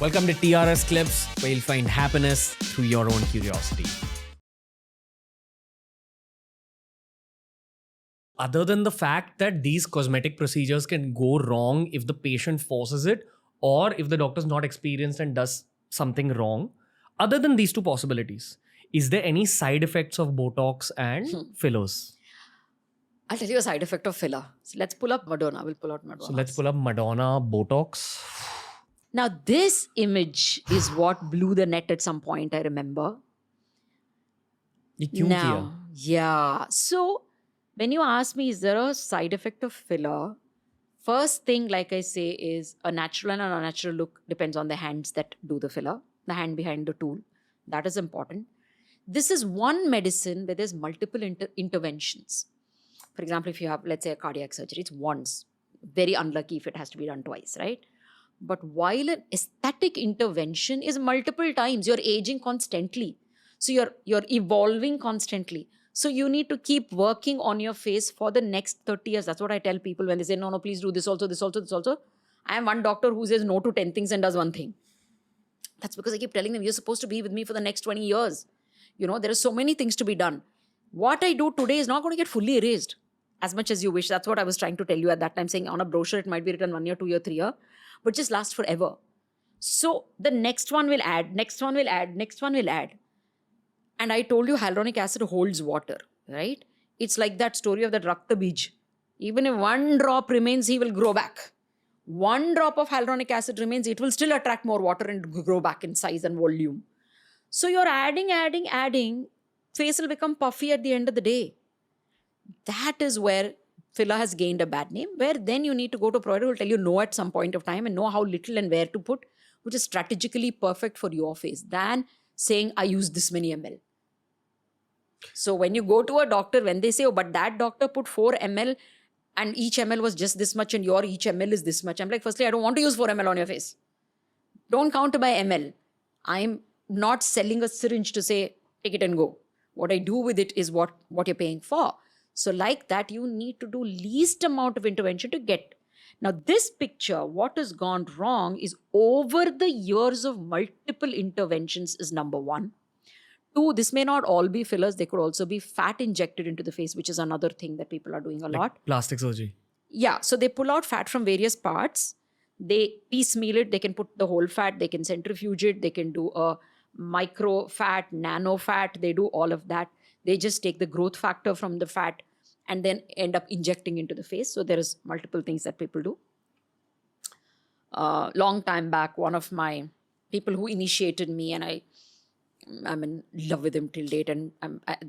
Welcome to TRS Clips, where you'll find happiness through your own curiosity. Other than the fact that these cosmetic procedures can go wrong if the patient forces it or if the doctor's not experienced and does something wrong, other than these two possibilities, is there any side effects of Botox and fillers? I'll tell you a side effect of filler. So let's pull up Madonna. We'll pull out Madonna. So let's pull up Madonna Botox. Now, this image is what blew the net at some point, I remember. ये क्यों किया? Yeah. So, when you ask me, is there a side effect of filler? First thing, like I say, is a natural and an unnatural look depends on the hands that do the filler, the hand behind the tool. That is important. This is one medicine where there's multiple interventions. For example, if you have, let's say, a cardiac surgery, it's once. Very unlucky if it has to be done twice, right? But while an aesthetic intervention is multiple times, you're aging constantly. So you're evolving constantly. So you need to keep working on your face for the next 30 years. That's what I tell people when they say, no, please do this also, this also, this also. I am one doctor who says no to 10 things and does one thing. That's because I keep telling them, you're supposed to be with me for the next 20 years. You know, there are so many things to be done. What I do today is not going to get fully erased as much as you wish. That's what I was trying to tell you at that time, saying on a brochure, it might be written 1 year, 2 year, 3 year, but just last forever. So the next one will add, next one will add, next one will add. And I told you hyaluronic acid holds water, right? It's like that story of that Rakta Bij. Even if one drop remains, he will grow back. One drop of hyaluronic acid remains, it will still attract more water and grow back in size and volume. So you're adding, face will become puffy at the end of the day. That is where filler has gained a bad name, where then you need to go to a provider who will tell you no at some point of time and know how little and where to put, which is strategically perfect for your face, than saying, I use this many ml. So when you go to a doctor, when they say, oh, but that doctor put 4 ml and each ml was just this much and your each ml is this much. I'm like, firstly, I don't want to use 4 ml on your face. Don't count by ml. I'm not selling a syringe to say, take it and go. What I do with it is what you're paying for. So like that, you need to do least amount of intervention to get. Now this picture, what has gone wrong is over the years of multiple interventions is number one. 2, this may not all be fillers. They could also be fat injected into the face, which is another thing that people are doing a lot. Plastic surgery. Yeah. So they pull out fat from various parts. They piecemeal it. They can put the whole fat. They can centrifuge it. They can do a micro fat, nano fat. They do all of that. They just take the growth factor from the fat and then end up injecting into the face. So there is multiple things that people do. Long time back, one of my people who initiated me, and I'm in love with him till date. And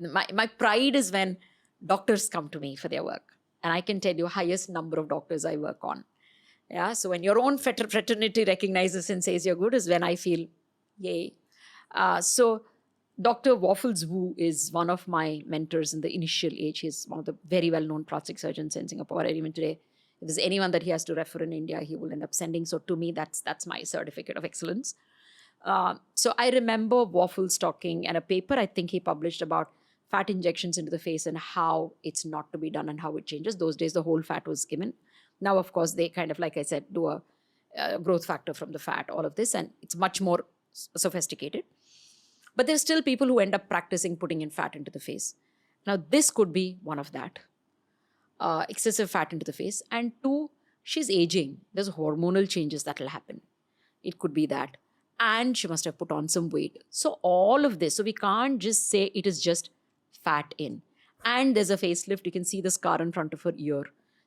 my pride is when doctors come to me for their work. And I can tell you highest number of doctors I work on. Yeah. So when your own fraternity recognizes and says you're good is when I feel, yay. So Dr. Waffles Wu is one of my mentors in the initial age. He's one of the very well-known plastic surgeons in Singapore. And even today, if there's anyone that he has to refer in India, he will end up sending. So to me, that's my certificate of excellence. So I remember Waffles talking and a paper I think he published about fat injections into the face and how it's not to be done and how it changes. Those days, the whole fat was given. Now, of course, they kind of, like I said, do a growth factor from the fat, all of this, and it's much more sophisticated. But there's still people who end up practicing putting in fat into the face. Now, this could be one of that. Excessive fat into the face. And 2, she's aging. There's hormonal changes that will happen. It could be that. And she must have put on some weight. So all of this. So we can't just say it is just fat in. And there's a facelift. You can see the scar in front of her ear.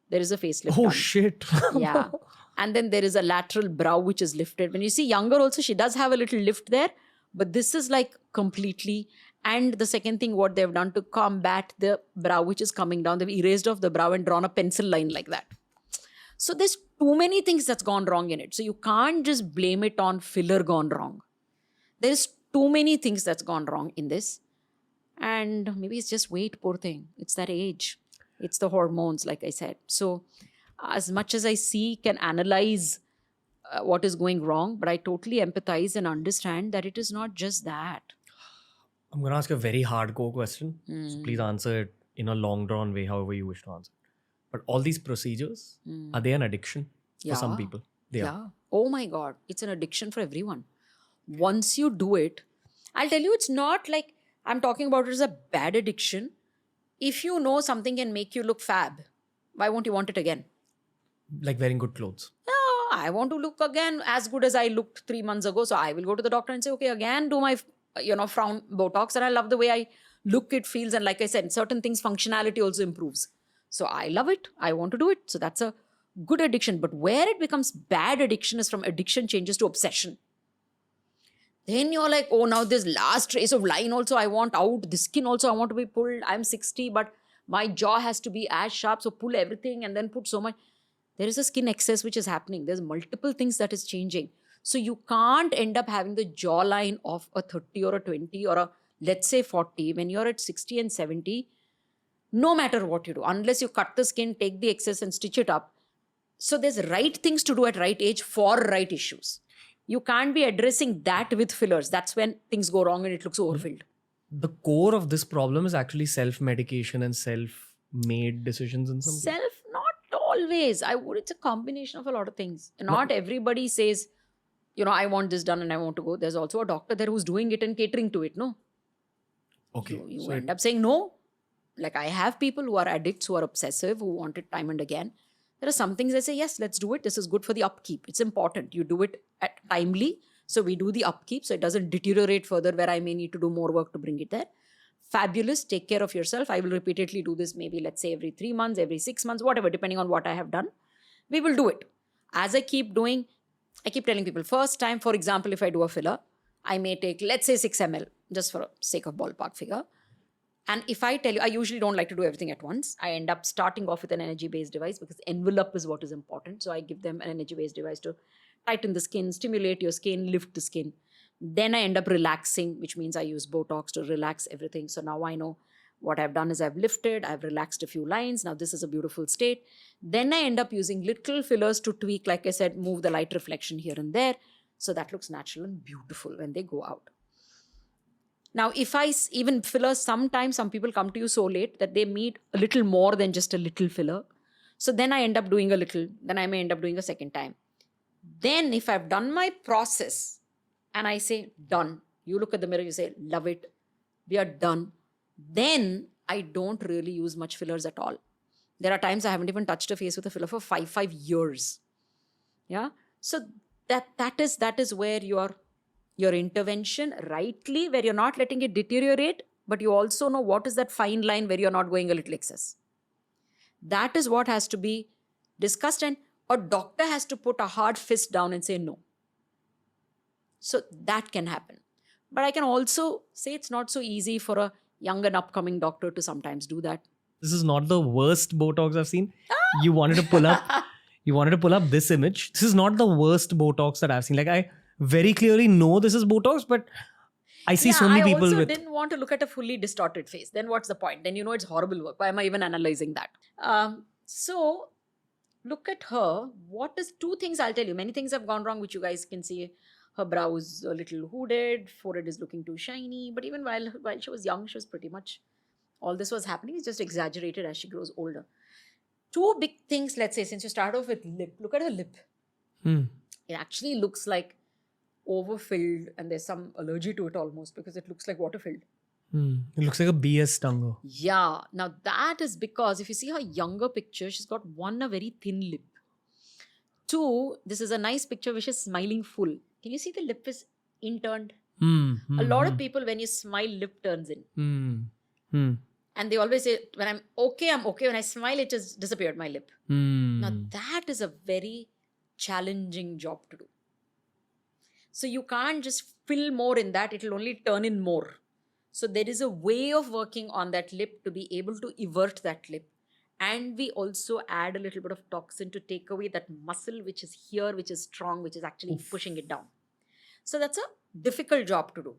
There is a facelift. Oh, done. shit. Yeah. And then there is a lateral brow which is lifted. When you see younger also, she does have a little lift there. But this is like completely. And the second thing, what they've done to combat the brow which is coming down, they've erased off the brow and drawn a pencil line like that. So there's too many things that's gone wrong in it. So you can't just blame it on filler gone wrong. There's too many things that's gone wrong in this. And maybe it's just weight, poor thing. It's that age. It's the hormones, like I said. So as much as I can analyze what is going wrong, but I totally empathize and understand that it is not just that. I'm going to ask a very hardcore question. So please answer it in a long drawn way, however you wish to answer. But all these procedures, are they an addiction for some people? They are. Oh my God, it's an addiction for everyone. Once you do it, I'll tell you, it's not like I'm talking about it as a bad addiction. If you know something can make you look fab, why won't you want it again? Like wearing good clothes. No, I want to look again as good as I looked 3 months ago. So I will go to the doctor and say, okay, again, do my, frown Botox. And I love the way I look, it feels. And like I said, certain things, functionality also improves. So I love it. I want to do it. So that's a good addiction. But where it becomes bad addiction is from addiction changes to obsession. Then you're like, oh, now this last trace of line also I want out. The skin also I want to be pulled. I'm 60, but my jaw has to be as sharp. So pull everything and then put so much. There is a skin excess which is happening. There's multiple things that is changing. So you can't end up having the jawline of a 30 or a 20 or a, let's say, 40. When you're at 60 and 70, no matter what you do, unless you cut the skin, take the excess and stitch it up. So there's right things to do at right age for right issues. You can't be addressing that with fillers. That's when things go wrong and it looks overfilled. The core of this problem is actually self-medication and self-made decisions in some cases. Not always. It's a combination of a lot of things. Not everybody says, I want this done and I want to go. There's also a doctor there who's doing it and catering to it, no? Okay. You so end up saying no. Like I have people who are addicts, who are obsessive, who want it time and again. There are some things I say, yes, let's do it. This is good for the upkeep. It's important. You do it at timely. So we do the upkeep so it doesn't deteriorate further where I may need to do more work to bring it there. Fabulous. Take care of yourself. I will repeatedly do this maybe, let's say, every 3 months, every 6 months, whatever, depending on what I have done. We will do it. As I keep doing, I keep telling people, first time, for example, if I do a filler, I may take, let's say 6 ml, just for sake of ballpark figure. And if I tell you, I usually don't like to do everything at once. I end up starting off with an energy-based device because envelope is what is important. So I give them an energy-based device to tighten the skin, stimulate your skin, lift the skin. Then I end up relaxing, which means I use Botox to relax everything. So now I know what I've done is I've lifted, I've relaxed a few lines. Now this is a beautiful state. Then I end up using little fillers to tweak, like I said, move the light reflection here and there. So that looks natural and beautiful when they go out. Now, if I even fillers, sometimes some people come to you so late that they need a little more than just a little filler. So then I end up doing a little, then I may end up doing a second time. Then if I've done my process and I say, done, you look at the mirror, you say, love it, we are done. Then I don't really use much fillers at all. There are times I haven't even touched a face with a filler for 5 years. Yeah. So that is where your intervention rightly, where you're not letting it deteriorate, but you also know what is that fine line where you're not going a little excess. That is what has to be discussed, and a doctor has to put a hard fist down and say no. So that can happen. But I can also say it's not so easy for a young and upcoming doctor to sometimes do that. This is not the worst Botox I've seen. You wanted to pull up this image. This is not the worst Botox that I've seen. Like, I very clearly know this is Botox, but I see so many people with... I also didn't want to look at a fully distorted face. Then what's the point? Then it's horrible work. Why am I even analyzing that? So look at her. What is 2 things I'll tell you. Many things have gone wrong, which you guys can see. Her brows a little hooded, forehead is looking too shiny. But even while she was young, she was pretty much... all this was happening. It's just exaggerated as she grows older. 2 big things, let's say, since you start off with lip. Look at her lip. It actually looks like overfilled, and there's some allergy to it almost because it looks like water filled. It looks like a BS tongue. Yeah. Now that is because if you see her younger picture, she's got 1, a very thin lip. 2, this is a nice picture where she's smiling full. Can you see the lip is inturned? A lot of people, when you smile, lip turns in. And they always say, when I'm okay. When I smile, it just disappeared, my lip. Now that is a very challenging job to do. So you can't just fill more in that. It will only turn in more. So there is a way of working on that lip to be able to evert that lip. And we also add a little bit of toxin to take away that muscle which is here, which is strong, which is actually pushing it down. So that's a difficult job to do.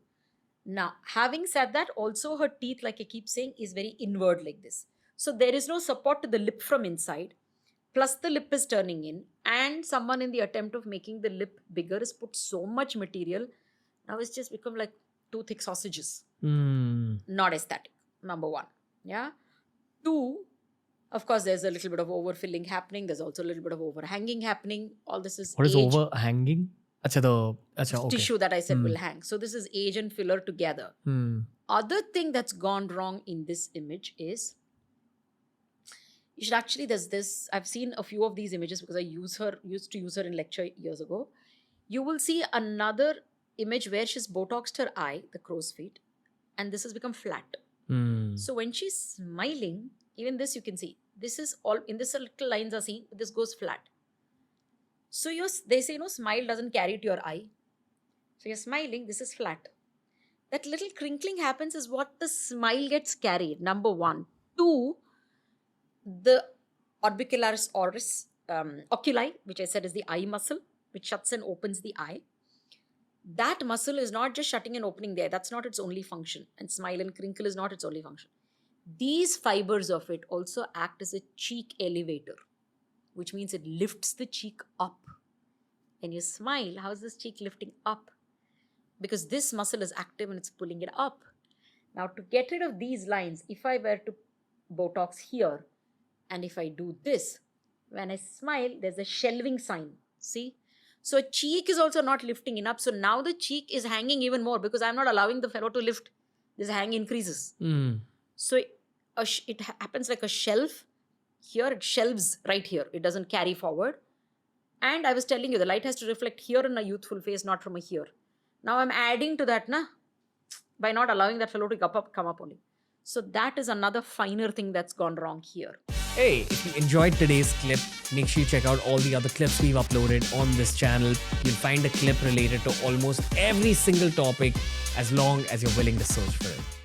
Now, having said that, also her teeth, like I keep saying, is very inward like this. So there is no support to the lip from inside. Plus the lip is turning in, and someone in the attempt of making the lip bigger has put so much material. Now it's just become like 2 thick sausages. Not aesthetic, number 1. Yeah. 2, Of course, there's a little bit of overfilling happening. There's also a little bit of overhanging happening. All this is What is age. overhanging? Okay. Tissue that I said will hang. So this is age and filler together. Other thing that's gone wrong in this image is, you should actually, there's this, I've seen a few of these images because I used to use her in lecture years ago. You will see another image where she's Botoxed her eye, the crow's feet, and this has become flat. So when she's smiling, even this you can see, this is all, in this little lines are seen, this goes flat. So they say, smile doesn't carry to your eye. So you're smiling, this is flat. That little crinkling happens is what the smile gets carried, number one. Two, the orbicularis oris, oculi, which I said is the eye muscle, which shuts and opens the eye. That muscle is not just shutting and opening the eye. That's not its only function. And smile and crinkle is not its only function. These fibers of it also act as a cheek elevator, which means it lifts the cheek up. When you smile, how is this cheek lifting up? Because this muscle is active and it's pulling it up. Now, to get rid of these lines, if I were to Botox here, and if I do this, when I smile, there's a shelving sign. See? So a cheek is also not lifting enough. So now the cheek is hanging even more because I'm not allowing the fellow to lift. This hang increases. So it happens like a shelf. Here it shelves right here. It doesn't carry forward. And I was telling you, the light has to reflect here in a youthful face, not from a here. Now I'm adding to that by not allowing that fellow to come up only. So that is another finer thing that's gone wrong here. Hey, if you enjoyed today's clip, make sure you check out all the other clips we've uploaded on this channel. You'll find a clip related to almost every single topic as long as you're willing to search for it.